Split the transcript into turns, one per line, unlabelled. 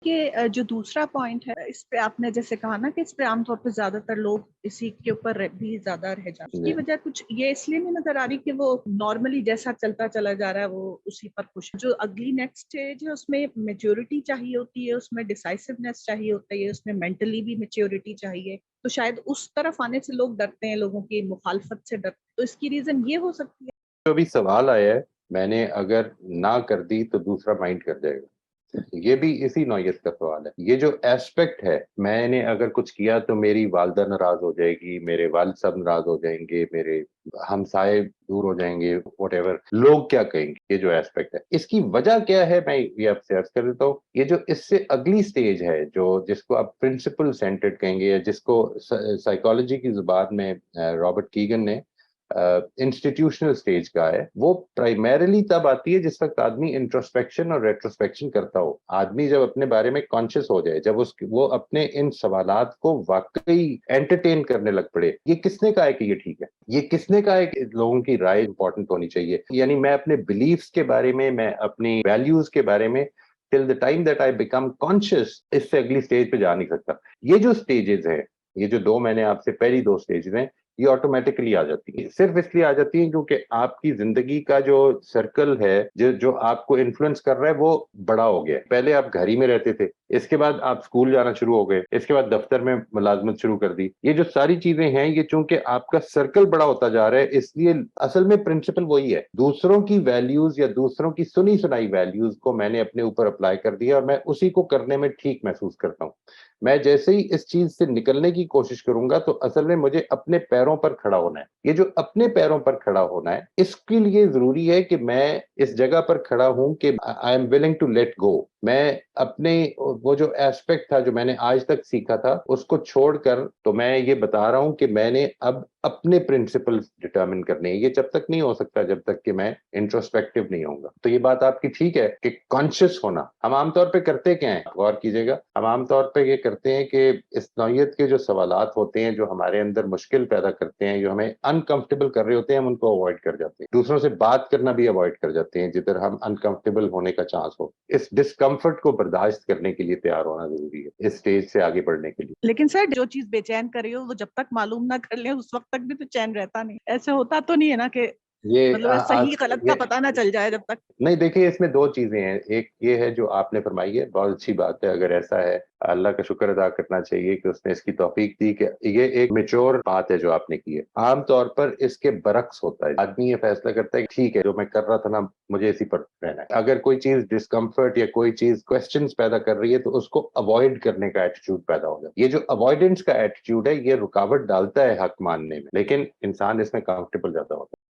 कि जो दूसरा पॉइंट है इस पे आपने जैसे कहा ना कि इस पे आमतौर पे ज्यादातर लोग इसी के ऊपर भी ज्यादा रह जाते हैं। उसकी वजह कुछ ये इसलिए नहीं नजर आ रही कि वो नॉर्मली जैसा चलता चला जा रहा है वो उसी पर खुश है। जो अगली नेक्स्ट स्टेज है उसमें मेच्योरिटी चाहिए होती है, उसमें डिसाइसिवनेस चाहिए होता है, उसमें मेंटली भी मेच्योरिटी चाहिए। तो शायद उस तरफ आने से लोग डरते हैं, लोगों की मुखालफत से डरते हैं। तो इसकी रीजन ये हो सकती है।
जो भी सवाल आया है, मैंने अगर ना कर दी तो दूसरा माइंड कर जाएगा। ये भी इसी नौयत का सवाल है। ये जो एस्पेक्ट है, मैंने अगर कुछ किया तो मेरी वालदा नाराज हो जाएगी, मेरे वालिद साहब नाराज हो जाएंगे, मेरे हमसाए दूर हो जाएंगे, व्हाटएवर लोग क्या कहेंगे। ये जो एस्पेक्ट है, इसकी वजह क्या है, मैं ये आपसे अर्ज कर देता हूँ। ये जो इससे अगली स्टेज है, जो जिसको आप प्रिंसिपल सेंटर्ड कहेंगे, या जिसको साइकोलॉजी की जुबान में रॉबर्ट कीगन ने इंस्टीट्यूशनल स्टेज का है, वो प्राइमरीली तब आती है जिस वक्त आदमी इंट्रोस्पेक्शन और रेट्रोस्पेक्शन करता हो। आदमी जब अपने बारे में कॉन्शियस हो जाए, जब वो अपने इन सवालात को वाकई एंटरटेन करने लग पड़े। ये किसने कहा है कि ये ठीक है? ये किसने कहा है कि लोगों की राय इंपॉर्टेंट होनी चाहिए? यानी मैं अपने बिलीफ्स के बारे में, मैं अपनी वैल्यूज के बारे में till the time that I become conscious, इससे अगली स्टेज पे जा नहीं सकता। ये जो स्टेजेस है, ये जो दो मैंने आपसे पहली दो स्टेजेस हैं, ये ऑटोमेटिकली आ जाती है। सिर्फ इसलिए आ जाती है क्योंकि आपकी जिंदगी का जो सर्कल है, जो आपको इन्फ्लुएंस कर रहा है, वो बड़ा हो गया। पहले आप घर ही में रहते थे, इसके बाद आप स्कूल जाना शुरू हो गए, इसके बाद दफ्तर में मुलाजमत शुरू कर दी। ये जो सारी चीजें हैं, ये चूंकि आपका सर्कल बड़ा होता जा रहा है, इसलिए असल में प्रिंसिपल वही है। दूसरों की वैल्यूज या दूसरों की सुनी सुनाई वैल्यूज को मैंने अपने ऊपर अप्लाई कर दिया और मैं उसी को करने में ठीक महसूस करता हूँ। मैं जैसे ही इस चीज से निकलने की कोशिश करूंगा तो असल में मुझे अपने पैरों पर खड़ा होना है। ये जो अपने पैरों पर खड़ा होना है, इसके लिए जरूरी है कि मैं इस जगह पर खड़ा हूं कि I am willing to let go. मैं अपने वो जो एस्पेक्ट था, जो मैंने आज तक सीखा था, उसको छोड़कर, तो मैं ये बता रहा हूं कि मैंने अब अपने प्रिंसिपल्स डिटरमिन करने हैं। ये जब तक नहीं हो सकता जब तक कि मैं इंट्रोस्पेक्टिव नहीं होऊंगा। तो ये बात आपकी ठीक है कि कॉन्शियस होना। हम आमतौर पे करते क्या है, गौर कीजिएगा, हम आमतौर पे ये करते हैं कि इस नौयत के जो सवालात होते हैं, जो हमारे अंदर मुश्किल पैदा करते हैं, जो हमें अनकंफर्टेबल कर रहे होते हैं, हम उनको अवॉइड कर जाते हैं। दूसरों से बात करना भी अवॉइड कर जाते हैं जिधर हम अनकंफर्टेबल होने का चांस हो। इस डिस्कम्फर्ट को बर्दाश्त करने के लिए तैयार होना जरूरी है, इस स्टेज से आगे बढ़ने के लिए।
लेकिन सर, जो चीज बेचैन कर रही हो वो जब तक मालूम ना कर ले उस वक्त तक भी तो चैन रहता नहीं। ऐसे होता तो नहीं है ना कि
ये
मतलब सही गलत का
ये
पता ना चल जाए जब तक।
नहीं, देखिए, इसमें दो चीजें हैं। एक ये है जो आपने फरमाई है, बहुत अच्छी बात है। अगर ऐसा है, अल्लाह का शुक्र अदा करना चाहिए कि उसने इसकी तौफीक दी कि ये एक मेच्योर बात है जो आपने की है। आमतौर पर इसके बरक्स होता है, आदमी ये फैसला करता है कि ठीक है, जो मैं कर रहा था ना, मुझे इसी पर रहना है। अगर कोई चीज डिस्कम्फर्ट या कोई चीज क्वेश्चंस पैदा कर रही है तो उसको अवॉइड करने का एटीट्यूड पैदा हो जाता है। ये जो अवॉइडेंस का एटीट्यूड है, ये रुकावट डालता है हक मानने में, लेकिन इंसान इसमें कंफर्टेबल ज्यादा होता है।